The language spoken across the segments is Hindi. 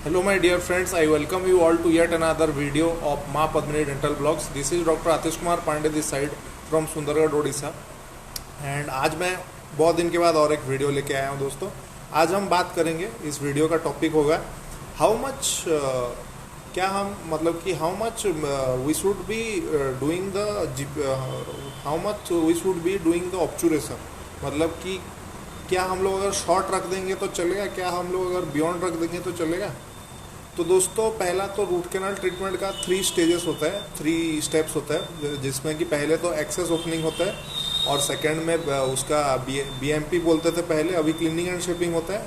Hello my dear friends, I welcome you all to yet another video of Ma Padmini Dental Vlogs. This is Dr. Atish Kumar Pandey this side from Sundargarh, Odisha. And आज मैं बहुत दिन के बाद और एक वीडियो लेके आया हूँ दोस्तों। आज हम बात करेंगे, इस वीडियो का टॉपिक होगा हाउ मच क्या हम मतलब कि how much we should be doing the how much we should be doing the obturation. मतलब कि क्या हम लोग अगर शॉर्ट रख देंगे तो चलेगा, क्या हम लोग अगर बियॉन्ड रख देंगे तो चलेगा। तो दोस्तों पहला तो रूट कैनाल ट्रीटमेंट का 3 स्टेजेस होता है, 3 स्टेप्स होता है, जिसमें कि पहले तो एक्सेस ओपनिंग होता है और सेकंड में उसका बीएमपी बोलते थे पहले, अभी क्लीनिंग एंड शेपिंग होता है,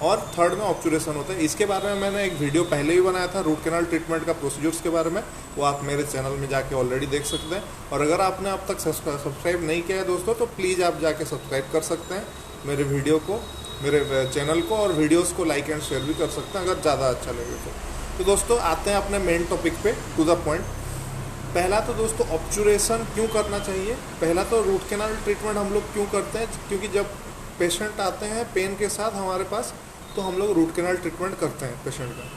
और थर्ड में ऑब्चुरेशन होता है। इसके बारे में मैंने एक वीडियो पहले भी बनाया था रूट कैनाल ट्रीटमेंट का प्रोसीजर्स के बारे में, वो आप मेरे चैनल में जाके ऑलरेडी देख सकते हैं। और अगर आपने अब तक सब्सक्राइब नहीं किया है दोस्तों तो प्लीज़ आप जाके सब्सक्राइब कर सकते हैं मेरे वीडियो को, मेरे चैनल को, और वीडियोस को लाइक एंड शेयर भी कर सकते हैं अगर ज़्यादा अच्छा लगे तो दोस्तों आते हैं अपने मेन टॉपिक पे, टू द पॉइंट। पहला तो दोस्तों ऑब्चुरेशन क्यों करना चाहिए। पहला तो रूट कैनाल ट्रीटमेंट हम लोग क्यों करते हैं, क्योंकि जब पेशेंट आते हैं पेन के साथ हमारे पास तो हम लोग रूट कैनाल ट्रीटमेंट करते हैं पेशेंट का।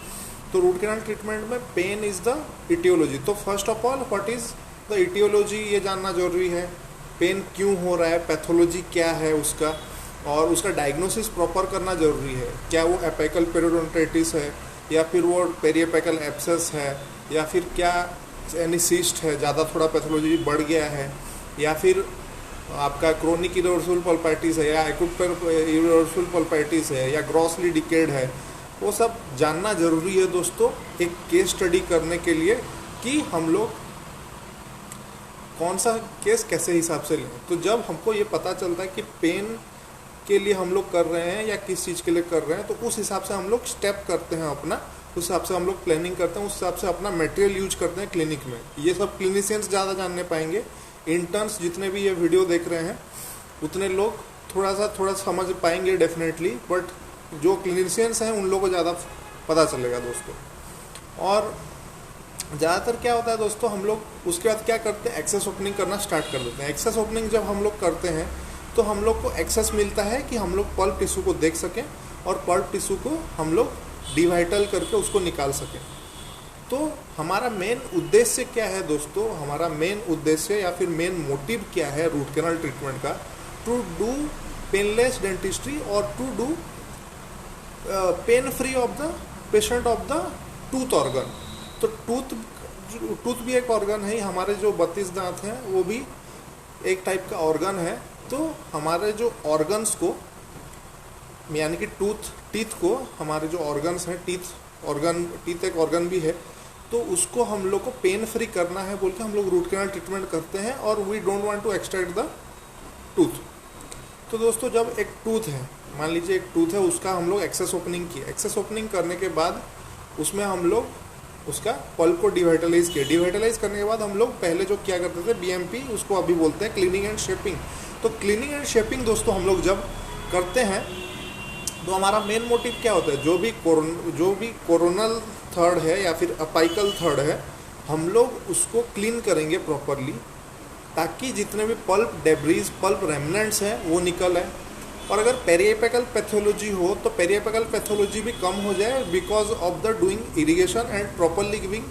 तो रूट कैनाल ट्रीटमेंट में पेन इज़ द इटियोलॉजी। तो first of all what is the aetiology, ये जानना जरूरी है। पेन क्यों हो रहा है, पैथोलॉजी क्या है उसका, और उसका डायग्नोसिस प्रॉपर करना ज़रूरी है। क्या वो एपिकल पेरियोडोंटाइटिस है, या फिर वो पेरिएपिकल एब्सेस है, या फिर क्या एनी सिस्ट है, ज़्यादा थोड़ा पैथोलॉजी बढ़ गया है, या फिर आपका क्रोनिक इरिवर्सिबल पल्पाइटिस है, या एक्यूट इरिवर्सिबल पल्पाइटिस है, या ग्रॉसली डिकेड है। वो सब जानना ज़रूरी है दोस्तों एक केस स्टडी करने के लिए, कि हम लोग कौन सा केस कैसे हिसाब से लें। तो जब हमको ये पता चलता है कि पेन के लिए हम लोग कर रहे हैं या किस चीज़ के लिए कर रहे हैं, तो उस हिसाब से हम लोग स्टेप करते हैं अपना, उस हिसाब से हम लोग प्लानिंग करते हैं, उस हिसाब से अपना मटेरियल यूज करते हैं क्लिनिक में। ये सब क्लिनिशियंस ज़्यादा जानने पाएंगे। इंटर्न्स जितने भी ये वीडियो देख रहे हैं उतने लोग थोड़ा समझ पाएंगे डेफिनेटली, बट जो क्लिनिशियंस हैं उन लोगों को ज़्यादा पता चलेगा दोस्तों। और ज़्यादातर क्या होता है दोस्तों, हम लोग उसके बाद क्या करते हैं, एक्सेस ओपनिंग करना स्टार्ट कर देते हैं। एक्सेस ओपनिंग जब हम लोग करते हैं तो हम लोग को एक्सेस मिलता है कि हम लोग पल्प टिश्यू को देख सकें और पल्प टिश्यू को हम लोग डिवाइटल करके उसको निकाल सकें। तो हमारा मेन उद्देश्य क्या है दोस्तों, हमारा मेन उद्देश्य या फिर मेन मोटिव क्या है रूट कैनाल ट्रीटमेंट का, टू डू पेनलेस डेंटिस्ट्री और to do pain free of the patient of the tooth organ. तो टूथ भी एक ऑर्गन है, हमारे जो 32 दांत हैं वो भी एक टाइप का ऑर्गन है। तो हमारे जो ऑर्गन्स को, यानी कि टीथ को, हमारे जो ऑर्गन्स हैं, टीथ एक ऑर्गन भी है, तो उसको हम लोग को पेन फ्री करना है बोल के हम लोग रूट कैनाल ट्रीटमेंट करते हैं, और we don't want to extract the tooth. तो दोस्तों जब एक टूथ है, मान लीजिए एक टूथ है, उसका हम लोग एक्सेस ओपनिंग किए। एक्सेस ओपनिंग करने के बाद उसमें हम लोग उसका पल्प को डिवाइटलाइज किया। डिवाइटलाइज करने के बाद हम लोग पहले जो क्या करते थे, बीएमपी, उसको अभी बोलते हैं क्लीनिंग एंड शेपिंग। तो क्लीनिंग एंड शेपिंग दोस्तों हम लोग जब करते हैं तो हमारा मेन मोटिव क्या होता है, जो भी कोरोनल थर्ड है या फिर अपाइकल थर्ड है, हम लोग उसको क्लीन करेंगे प्रॉपरली, ताकि जितने भी पल्प डेब्रीज, पल्प रेमनेंट्स हैं वो निकल आए। और अगर पेरिएपिकल पैथोलॉजी हो तो पेरिएपिकल पैथोलॉजी भी कम हो जाए, because of the doing irrigation and properly giving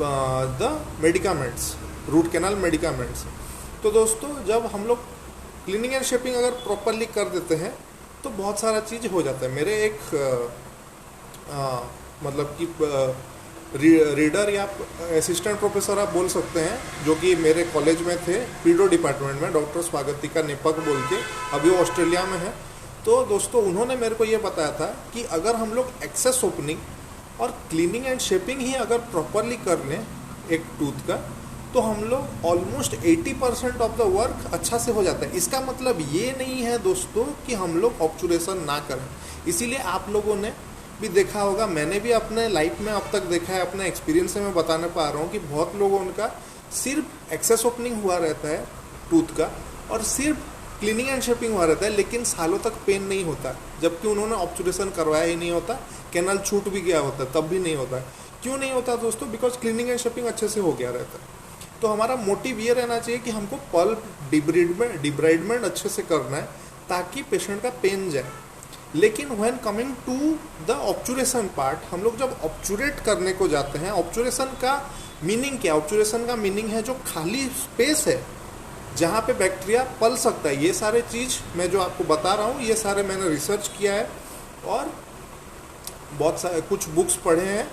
the medicaments, root canal medicaments. तो दोस्तों जब हम लोग क्लीनिंग एंड शेपिंग अगर प्रॉपरली कर देते हैं तो बहुत सारा चीज़ हो जाता है। मेरे एक मतलब कि रीडर या असिस्टेंट प्रोफेसर आप बोल सकते हैं, जो कि मेरे कॉलेज में थे, पीडो डिपार्टमेंट में, डॉक्टर स्वागतिका नेपक बोल के, अभी वो ऑस्ट्रेलिया में है। तो दोस्तों उन्होंने मेरे को ये बताया था कि अगर हम लोग एक्सेस ओपनिंग और क्लीनिंग एंड शेपिंग ही अगर प्रॉपरली कर लें एक टूथ का, तो हम लोग ऑलमोस्ट 80% ऑफ द वर्क अच्छा से हो जाता है। इसका मतलब ये नहीं है दोस्तों कि हम लोग ऑब्चुरेशन ना करें। इसीलिए आप लोगों ने भी देखा होगा, मैंने भी अपने लाइफ में अब तक देखा है, अपने एक्सपीरियंस से मैं बताने पा रहा हूँ कि बहुत लोगों का सिर्फ एक्सेस ओपनिंग हुआ रहता है टूथ का, और सिर्फ क्लीनिंग एंड शेपिंग हुआ रहता है, लेकिन सालों तक पेन नहीं होता, जबकि उन्होंने ऑब्चुरेशन करवाया ही नहीं होता, कैनल छूट भी गया होता तब भी नहीं होता। क्यों नहीं होता दोस्तों, बिकॉज क्लीनिंग एंड शेपिंग अच्छे से हो गया रहता है। तो हमारा मोटिव ये रहना चाहिए कि हमको पल्प डिब्राइडमेंट अच्छे से करना है, ताकि पेशेंट का पेन जाए। लेकिन when coming to the obturation part, हम लोग जब ऑब्चुरेट करने को जाते हैं, ऑब्चुरेशन का मीनिंग क्या? ऑब्चुरेशन का मीनिंग है जो खाली स्पेस है जहाँ पे बैक्टीरिया पल सकता है। ये सारे चीज़ मैं जो आपको बता रहा हूँ, ये सारे मैंने रिसर्च किया है और बहुत सारे कुछ बुक्स पढ़े हैं,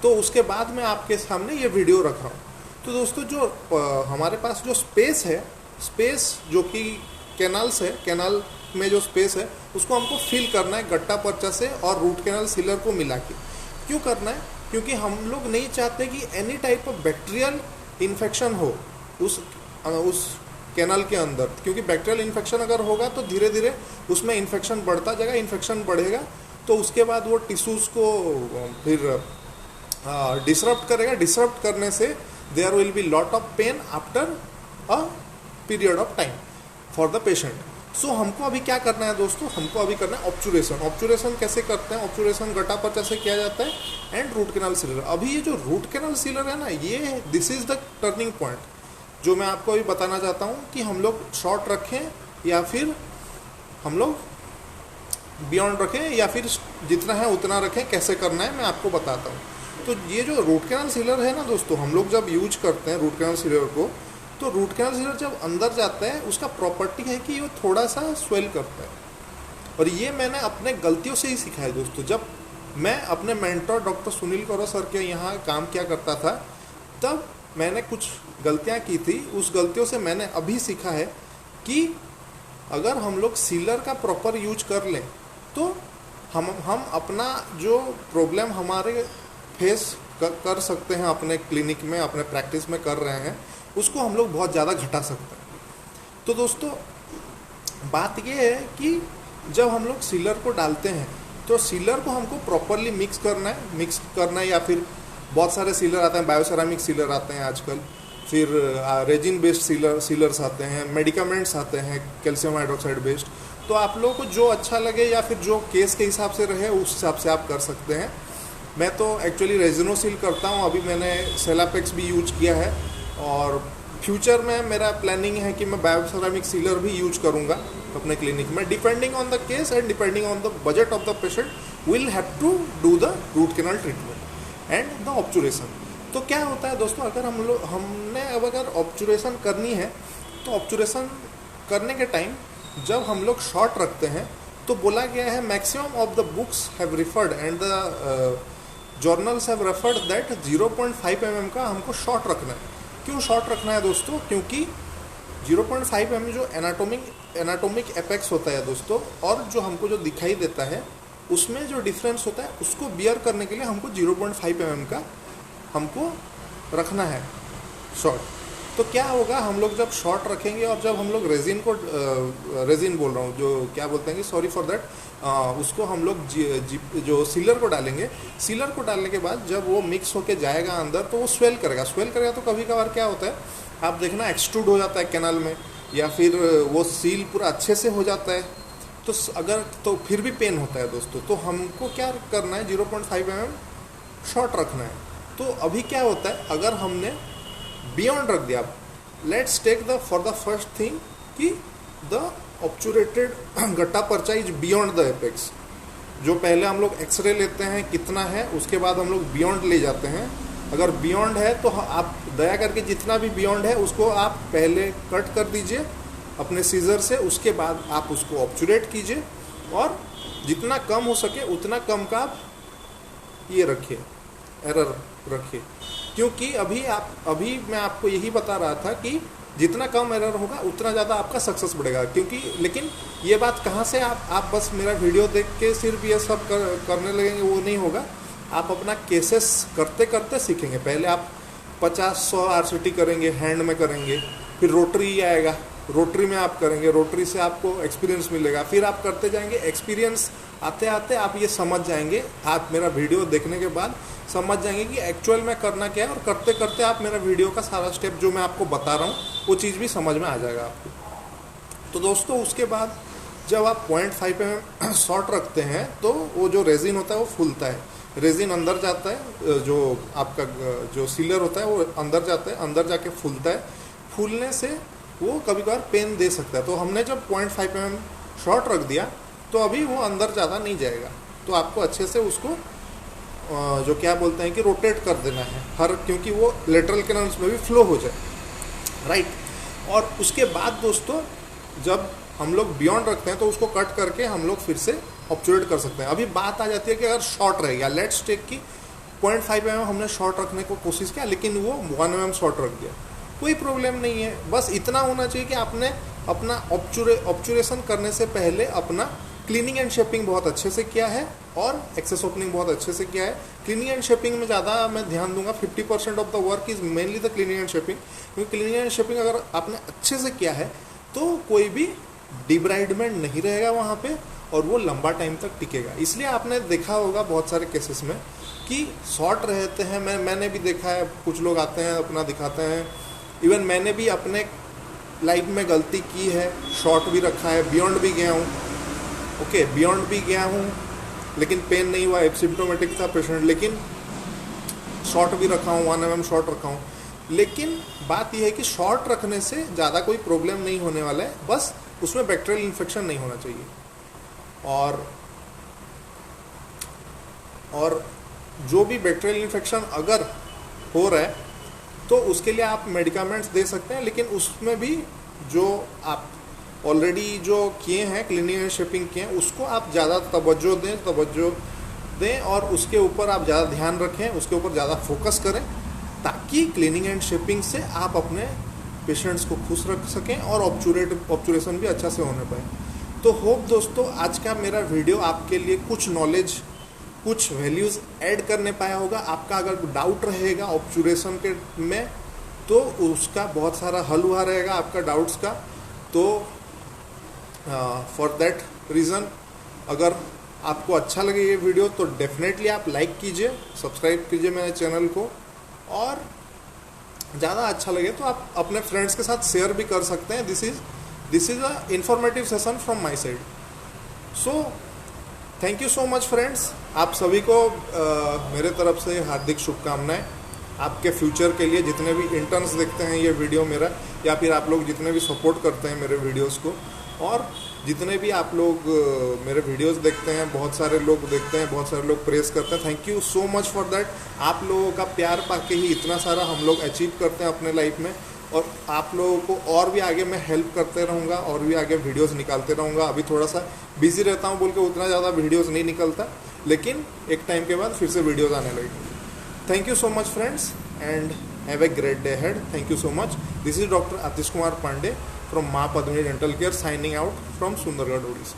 तो उसके बाद मैं आपके सामने ये वीडियो रख रहा हूँ। तो दोस्तों जो हमारे पास जो स्पेस है, स्पेस जो कि कैनाल्स है, कैनाल में जो स्पेस है उसको हमको फिल करना है गट्टा पर्चा से और रूट कैनाल सीलर को मिला के। क्यों करना है? क्योंकि हम लोग नहीं चाहते कि any type of bacterial infection हो उस कैनाल के अंदर, क्योंकि बैक्टीरियल इन्फेक्शन अगर होगा तो धीरे धीरे उसमें इन्फेक्शन बढ़ता जाएगा, इन्फेक्शन बढ़ेगा तो उसके बाद वो टिश्यूज़ को फिर डिसरप्ट करेगा। डिसरप्ट करने से there will be lot of pain after a period of time for the patient. So हमको अभी क्या करना है दोस्तों? हमको अभी करना है ऑब्चुरेशन। ऑब्चुरेशन कैसे करते हैं? ऑब्चुरेशन गट्टा पर्चा से किया जाता है एंड रूट कैनाल सीलर। अभी ये जो रूट कैनाल सीलर है ना, ये this is the turning point जो मैं आपको अभी बताना चाहता हूँ कि हम लोग शॉर्ट रखें या फिर हम लोग बियॉन्ड रखें या फिर जितना है उतना रखें, कैसे करना है मैं आपको बताता हूँ। तो ये जो रूट कैनाल सीलर है ना दोस्तों, हम लोग जब यूज करते हैं रूट कैनाल सीलर को, तो रूट कैनाल सीलर जब अंदर जाता है उसका प्रॉपर्टी है कि वो थोड़ा सा स्वेल करता है। और ये मैंने अपने गलतियों से ही सीखा है दोस्तों। जब मैं अपने mentor doctor Sunil Kaur sir के यहाँ काम किया करता था, तब मैंने कुछ गलतियाँ की थी। उस गलतियों से मैंने अभी सीखा है कि अगर हम लोग सीलर का प्रॉपर यूज कर लें तो हम अपना जो प्रॉब्लम हमारे फेस कर सकते हैं अपने क्लिनिक में, अपने प्रैक्टिस में कर रहे हैं, उसको हम लोग बहुत ज़्यादा घटा सकते हैं। तो दोस्तों बात ये है कि जब हम लोग सीलर को डालते हैं तो सीलर को हमको प्रॉपरली मिक्स करना है या फिर बहुत सारे सीलर आते हैं, बायोसेरामिक सीलर आते हैं आजकल, फिर रेजिन बेस्ड सीलर्स आते हैं, मेडिकामेंट्स आते हैं कैल्शियम हाइड्रोक्साइड बेस्ड। तो आप लोगों को जो अच्छा लगे या फिर जो केस के हिसाब से रहे उस हिसाब से आप कर सकते हैं। मैं तो एक्चुअली रेजिनोसील करता हूँ, अभी मैंने सेलापेक्स भी यूज किया है और फ्यूचर में मेरा प्लानिंग है कि मैं बायोसेरामिक सीलर भी यूज करूँगा अपने क्लिनिक में। Depending on the case and depending on the budget of the patient will have to do the root canal treatment and the obturation. तो क्या होता है दोस्तों, अगर हमने अब अगर ऑब्चुरेशन करनी है तो ऑब्चुरेशन करने के टाइम जब हम लोग शॉर्ट रखते हैं तो बोला गया है maximum of the books have referred and the journals have referred that 0.5 mm का हमको शॉर्ट रखना है। क्यों शॉर्ट रखना है दोस्तों? क्योंकि 0.5 mm जो एनाटोमिक एपेक्स होता है दोस्तों, और जो हमको जो दिखाई देता है उसमें जो डिफरेंस होता है उसको बियर करने के लिए हमको 0.5 mm का हमको रखना है शॉर्ट। तो क्या होगा, हम लोग जब शॉर्ट रखेंगे और जब हम लोग रेजिन बोल रहा हूँ, जो क्या बोलते हैं कि सॉरी फॉर दैट, उसको हम लोग जो सीलर को डालेंगे, सीलर को डालने के बाद जब वो मिक्स होके जाएगा अंदर तो वो स्वेल करेगा तो कभी कभार क्या होता है आप देखना एक्सट्रूड हो जाता है कैनाल में, या फिर वो सील पूरा अच्छे से हो जाता है, तो अगर तो फिर भी पेन होता है दोस्तों। तो हमको क्या करना है, 0.5 mm शॉर्ट रखना है। तो अभी क्या होता है, अगर हमने बियॉन्ड रख दिया, let's take the for the first thing कि the obturated gutta percha is beyond the apex. जो पहले हम लोग एक्सरे लेते हैं कितना है, उसके बाद हम लोग बियॉन्ड ले जाते हैं। अगर बियॉन्ड है तो आप दया करके जितना भी बियॉन्ड है उसको आप पहले कट कर दीजिए अपने सीजर से, उसके बाद आप उसको ऑब्चुरेट कीजिए और जितना कम हो सके उतना कम का आप ये रखिए, एरर रखिए। क्योंकि अभी मैं आपको यही बता रहा था कि जितना कम एरर होगा उतना ज़्यादा आपका सक्सेस बढ़ेगा। क्योंकि लेकिन ये बात कहाँ से आप बस मेरा वीडियो देख के सिर्फ ये सब करने लगेंगे, वो नहीं होगा। आप अपना केसेस करते करते सीखेंगे। पहले आप 50-100 RCT करेंगे, हैंड में करेंगे, फिर रोटरी आएगा, रोटरी में आप करेंगे, रोटरी से आपको एक्सपीरियंस मिलेगा, फिर आप करते जाएंगे। एक्सपीरियंस आते आते आप ये समझ जाएंगे, आप मेरा वीडियो देखने के बाद समझ जाएंगे कि एक्चुअल में करना क्या है, और करते करते आप मेरा वीडियो का सारा स्टेप जो मैं आपको बता रहा हूँ वो चीज़ भी समझ में आ जाएगा आपको। तो दोस्तों उसके बाद जब आप 0.5 mm शॉर्ट रखते हैं तो वो जो रेजिन होता है वो फूलता है, रेजिन अंदर जाता है, जो आपका जो सीलर होता है वो अंदर जाता है, अंदर जाके फूलता है। फूलने से वो कभी कभार पेन दे सकता है। तो हमने जब 0.5 mm शॉर्ट रख दिया तो अभी वो अंदर ज़्यादा नहीं जाएगा। तो आपको अच्छे से उसको जो क्या बोलते हैं कि रोटेट कर देना है हर, क्योंकि वो लेटरल कैनल्स में भी फ्लो हो जाए, राइट। और उसके बाद दोस्तों जब हम लोग बियॉन्ड रखते हैं तो उसको कट करके हम लोग फिर से ऑब्चुरेट कर सकते हैं। अभी बात आ जाती है कि अगर शॉर्ट रह गया, लेट्स टेक की 0.5 mm हमने शॉर्ट रखने को कोशिश किया लेकिन वो 1 mm शॉर्ट रख दिया, कोई प्रॉब्लम नहीं है। बस इतना होना चाहिए कि आपने अपना ऑब्चुरेशन करने से पहले अपना क्लीनिंग एंड शेपिंग बहुत अच्छे से किया है और एक्सेस ओपनिंग बहुत अच्छे से किया है। क्लीनिंग एंड शेपिंग में ज़्यादा मैं ध्यान दूंगा, 50% of the work is mainly the cleaning and shaping, क्योंकि क्लीनिंग एंड शेपिंग अगर आपने अच्छे से किया है तो कोई भी डिब्राइडमेंट नहीं रहेगा वहाँ पे और वो लंबा टाइम तक टिकेगा। इसलिए आपने देखा होगा बहुत सारे केसेस में कि शॉर्ट रहते हैं, मैंने भी देखा है, कुछ लोग आते हैं अपना दिखाते हैं, इवन मैंने भी अपने लाइफ में गलती की है, शॉर्ट भी रखा है, बियॉन्ड भी गया हूँ, ओके बियॉन्ड भी गया हूँ लेकिन पेन नहीं हुआ, एसिम्प्टोमेटिक था पेशेंट, लेकिन शॉर्ट भी रखा हूँ, 1 mm शॉर्ट रखा हूँ। लेकिन बात यह है कि शॉर्ट रखने से ज़्यादा कोई प्रॉब्लम नहीं होने वाला है, बस उसमें बैक्टीरियल इन्फेक्शन नहीं होना चाहिए। और जो भी बैक्टीरियल इन्फेक्शन अगर हो रहा है तो उसके लिए आप मेडिकामेंट्स दे सकते हैं, लेकिन उसमें भी जो आप ऑलरेडी जो किए हैं क्लीनिंग एंड शेपिंग किए हैं उसको आप ज़्यादा तवज्जो दें और उसके ऊपर आप ज़्यादा ध्यान रखें, उसके ऊपर ज़्यादा फोकस करें, ताकि क्लीनिंग एंड शेपिंग से आप अपने पेशेंट्स को खुश रख सकें और ऑब्चुरेशन भी अच्छा से होने पाए। तो होप दोस्तों आज का मेरा वीडियो आपके लिए कुछ नॉलेज, कुछ वैल्यूज़ ऐड करने पाया होगा। आपका अगर डाउट रहेगा ऑब्चुरेशन के में तो उसका बहुत सारा हल हुआ रहेगा आपका डाउट्स का। तो फॉर दैट रीज़न अगर आपको अच्छा लगे ये वीडियो तो डेफिनेटली आप लाइक कीजिए, सब्सक्राइब कीजिए मेरे चैनल को, और ज़्यादा अच्छा लगे तो आप अपने फ्रेंड्स के साथ शेयर भी कर सकते हैं। This is a informative session from my side. So thank you so much friends, आप सभी को मेरे तरफ से हार्दिक शुभकामनाएं आपके फ्यूचर के लिए। जितने भी इंटर्न्स देखते हैं ये वीडियो मेरा, या फिर आप लोग जितने भी सपोर्ट करते हैं मेरे वीडियोस को, और जितने भी आप लोग मेरे वीडियोस देखते हैं, बहुत सारे लोग देखते हैं, बहुत सारे लोग प्रेस करते हैं, thank you so much for that. आप लोगों का प्यार पाके ही इतना सारा हम लोग अचीव करते हैं अपने लाइफ में, और आप लोगों को और भी आगे मैं हेल्प करते रहूँगा और भी आगे वीडियोस निकालते रहूँगा। अभी थोड़ा सा बिजी रहता हूँ बोल के उतना ज़्यादा वीडियोस नहीं निकलता, लेकिन एक टाइम के बाद फिर से वीडियोस आने लगेंगे। Thank you so much friends and have a great day head. Thank you so much. This is doctor Atish Kumar Pandey from Ma Padmini Dental Care signing out from Sundargarh, Odisha.